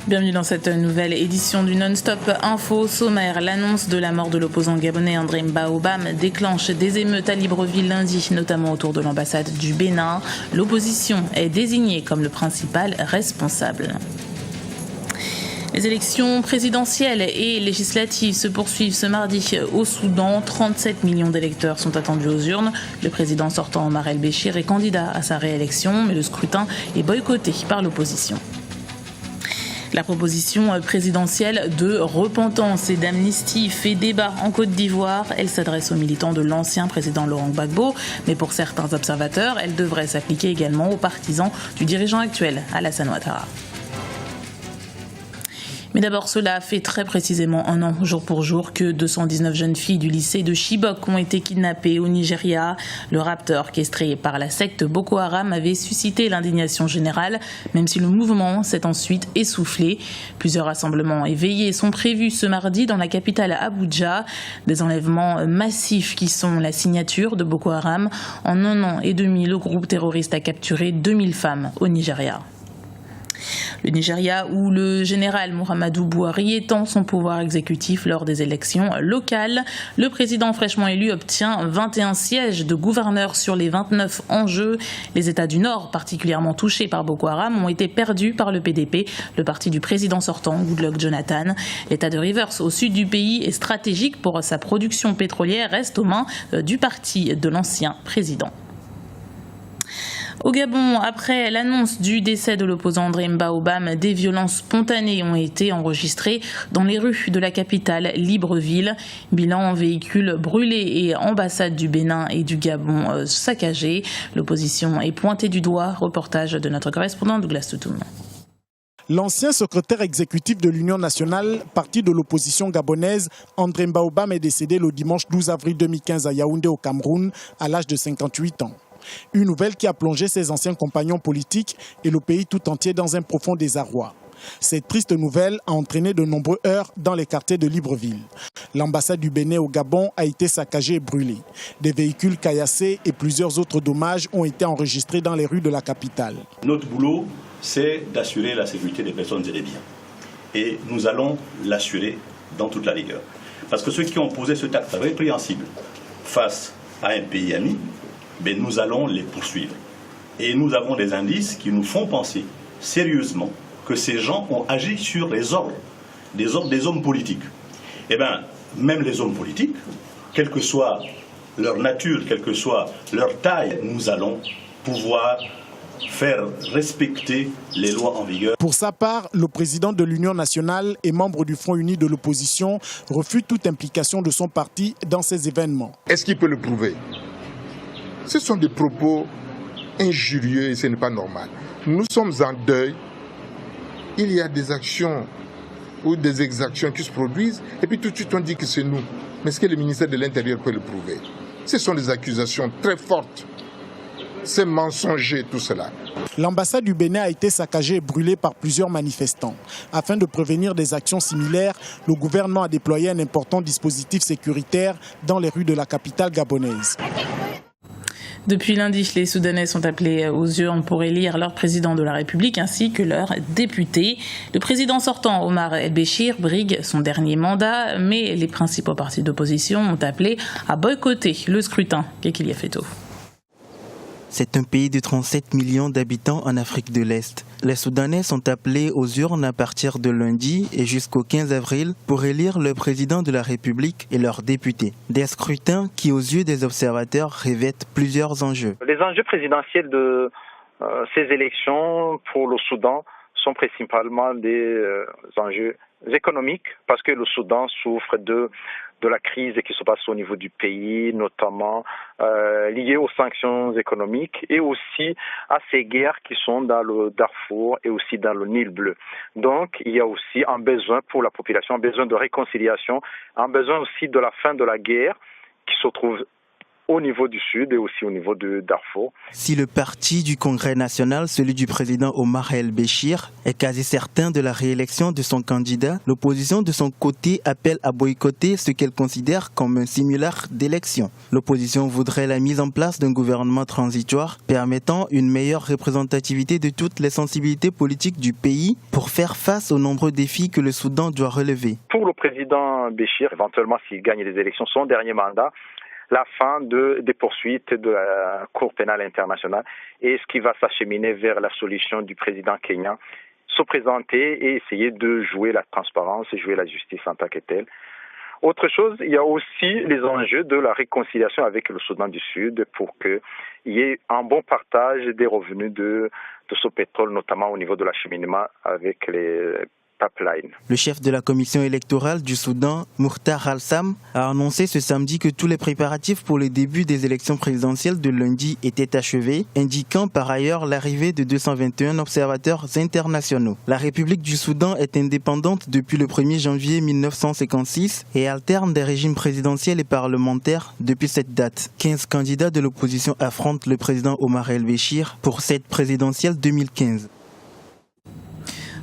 Bienvenue dans cette nouvelle édition du Non-Stop Info. Sommaire, l'annonce de la mort de l'opposant gabonais André Mbaobam déclenche des émeutes à Libreville lundi, notamment autour de l'ambassade du Bénin. L'opposition est désignée comme le principal responsable. Les élections présidentielles et législatives se poursuivent ce mardi au Soudan. 37 millions d'électeurs sont attendus aux urnes. Le président sortant Omar El-Béchir est candidat à sa réélection, mais le scrutin est boycotté par l'opposition. La proposition présidentielle de repentance et d'amnistie fait débat en Côte d'Ivoire. Elle s'adresse aux militants de l'ancien président Laurent Gbagbo, mais pour certains observateurs, elle devrait s'appliquer également aux partisans du dirigeant actuel, Alassane Ouattara. Mais d'abord, cela fait très précisément un an, jour pour jour, que 219 jeunes filles du lycée de Chibok ont été kidnappées au Nigeria. Le rapteur orchestré par la secte Boko Haram avait suscité l'indignation générale, même si le mouvement s'est ensuite essoufflé. Plusieurs rassemblements et veillées sont prévus ce mardi dans la capitale Abuja. Des enlèvements massifs qui sont la signature de Boko Haram. En un an et demi, le groupe terroriste a capturé 2000 femmes au Nigeria. Le Nigeria, où le général Muhammadu Buhari étend son pouvoir exécutif lors des élections locales. Le président fraîchement élu obtient 21 sièges de gouverneur sur les 29 en jeu. Les États du Nord, particulièrement touchés par Boko Haram, ont été perdus par le PDP, le parti du président sortant, Goodluck Jonathan. L'État de Rivers, au sud du pays, est stratégique pour sa production pétrolière, reste aux mains du parti de l'ancien président. Au Gabon, après l'annonce du décès de l'opposant André Mbaobam, des violences spontanées ont été enregistrées dans les rues de la capitale Libreville. Bilan, véhicules brûlés et ambassades du Bénin et du Gabon saccagées. L'opposition est pointée du doigt. Reportage de notre correspondant Douglas Toutoum. L'ancien secrétaire exécutif de l'Union nationale, parti de l'opposition gabonaise, André Mbaobam est décédé le dimanche 12 avril 2015 à Yaoundé au Cameroun à l'âge de 58 ans. Une nouvelle qui a plongé ses anciens compagnons politiques et le pays tout entier dans un profond désarroi. Cette triste nouvelle a entraîné de nombreux heurts dans les quartiers de Libreville. L'ambassade du Bénin au Gabon a été saccagée et brûlée. Des véhicules caillassés et plusieurs autres dommages ont été enregistrés dans les rues de la capitale. Notre boulot, c'est d'assurer la sécurité des personnes et des biens. Et nous allons l'assurer dans toute la rigueur. Parce que ceux qui ont posé cet acte répréhensible face à un pays ami, mais nous allons les poursuivre. Et nous avons des indices qui nous font penser sérieusement que ces gens ont agi sur les ordres des hommes politiques. Eh bien, même les hommes politiques, quelle que soit leur nature, quelle que soit leur taille, nous allons pouvoir faire respecter les lois en vigueur. Pour sa part, le président de l'Union nationale et membre du Front uni de l'opposition refuse toute implication de son parti dans ces événements. Est-ce qu'il peut le prouver ? Ce sont des propos injurieux et ce n'est pas normal. Nous sommes en deuil. Il y a des actions ou des exactions qui se produisent et puis tout de suite on dit que c'est nous. Mais est-ce que le ministère de l'Intérieur peut le prouver ? Ce sont des accusations très fortes. C'est mensonger tout cela. L'ambassade du Bénin a été saccagée et brûlée par plusieurs manifestants. Afin de prévenir des actions similaires, le gouvernement a déployé un important dispositif sécuritaire dans les rues de la capitale gabonaise. Depuis lundi, les Soudanais sont appelés aux urnes pour élire leur président de la République ainsi que leur député. Le président sortant, Omar El-Béchir, brigue son dernier mandat, mais les principaux partis d'opposition ont appelé à boycotter le scrutin. Kekilia Feto. C'est un pays de 37 millions d'habitants en Afrique de l'Est. Les Soudanais sont appelés aux urnes à partir de lundi et jusqu'au 15 avril pour élire le président de la République et leurs députés. Des scrutins qui, aux yeux des observateurs, revêtent plusieurs enjeux. Les enjeux présidentiels de ces élections pour le Soudan sont principalement des enjeux économiques parce que le Soudan souffre de la crise qui se passe au niveau du pays, notamment liée aux sanctions économiques et aussi à ces guerres qui sont dans le Darfour et aussi dans le Nil bleu. Donc, il y a aussi un besoin pour la population, un besoin de réconciliation, un besoin aussi de la fin de la guerre qui se trouve au niveau du Sud et aussi au niveau de Darfour. Si le parti du Congrès national, celui du président Omar el-Béchir, est quasi certain de la réélection de son candidat, l'opposition de son côté appelle à boycotter ce qu'elle considère comme un simulacre d'élection. L'opposition voudrait la mise en place d'un gouvernement transitoire permettant une meilleure représentativité de toutes les sensibilités politiques du pays pour faire face aux nombreux défis que le Soudan doit relever. Pour le président Béchir, éventuellement s'il gagne les élections, son dernier mandat, la fin des poursuites de la Cour pénale internationale et ce qui va s'acheminer vers la solution du président kenyan, se présenter et essayer de jouer la transparence et jouer la justice en tant que telle. Autre chose, il y a aussi les enjeux de la réconciliation avec le Soudan du Sud pour qu'il y ait un bon partage des revenus de ce pétrole, notamment au niveau de l'acheminement avec les pipelines. Le chef de la commission électorale du Soudan, Mukhtar Al-Sam, a annoncé ce samedi que tous les préparatifs pour le début des élections présidentielles de lundi étaient achevés, indiquant par ailleurs l'arrivée de 221 observateurs internationaux. La République du Soudan est indépendante depuis le 1er janvier 1956 et alterne des régimes présidentiels et parlementaires depuis cette date. 15 candidats de l'opposition affrontent le président Omar el-Béchir pour cette présidentielle 2015.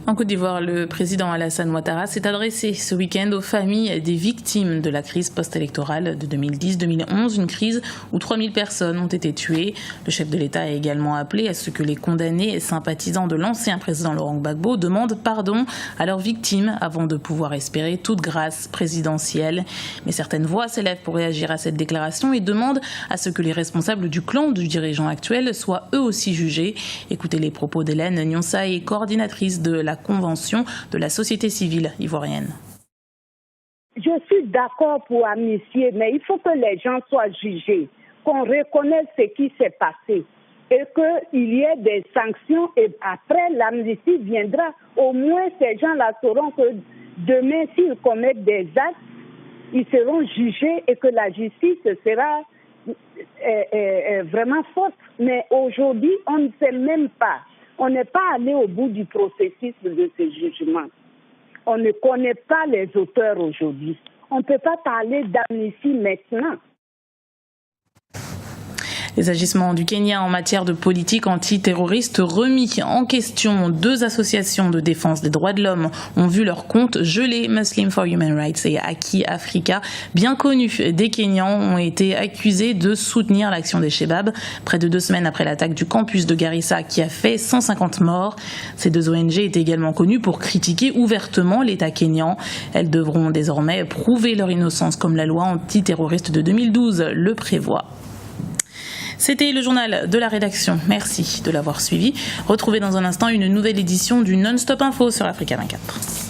En Côte d'Ivoire, le président Alassane Ouattara s'est adressé ce week-end aux familles des victimes de la crise post-électorale de 2010-2011, une crise où 3000 personnes ont été tuées. Le chef de l'État a également appelé à ce que les condamnés et sympathisants de l'ancien président Laurent Gbagbo demandent pardon à leurs victimes avant de pouvoir espérer toute grâce présidentielle. Mais certaines voix s'élèvent pour réagir à cette déclaration et demandent à ce que les responsables du clan du dirigeant actuel soient eux aussi jugés. Écoutez les propos d'Hélène Nyonsaï, coordinatrice de la Convention de la société civile ivoirienne. Je suis d'accord pour amnistier, mais il faut que les gens soient jugés, qu'on reconnaisse ce qui s'est passé et qu'il y ait des sanctions et après l'amnistie viendra. Au moins ces gens-là sauront que demain, s'ils commettent des actes, ils seront jugés et que la justice sera vraiment forte. Mais aujourd'hui, on ne sait même pas. On n'est pas allé au bout du processus de ce jugement. On ne connaît pas les auteurs aujourd'hui. On ne peut pas parler d'amnistie maintenant. Les agissements du Kenya en matière de politique antiterroriste remis en question. 2 associations de défense des droits de l'homme ont vu leur compte gelé. Muslim for Human Rights et Aki Africa, bien connus des Kenyans, ont été accusés de soutenir l'action des Shebab près de 2 semaines après l'attaque du campus de Garissa qui a fait 150 morts. Ces 2 ONG étaient également connues pour critiquer ouvertement l'État kényan. Elles devront désormais prouver leur innocence comme la loi antiterroriste de 2012 le prévoit. C'était le journal de la rédaction. Merci de l'avoir suivi. Retrouvez dans un instant une nouvelle édition du Non-Stop Info sur Africa 24.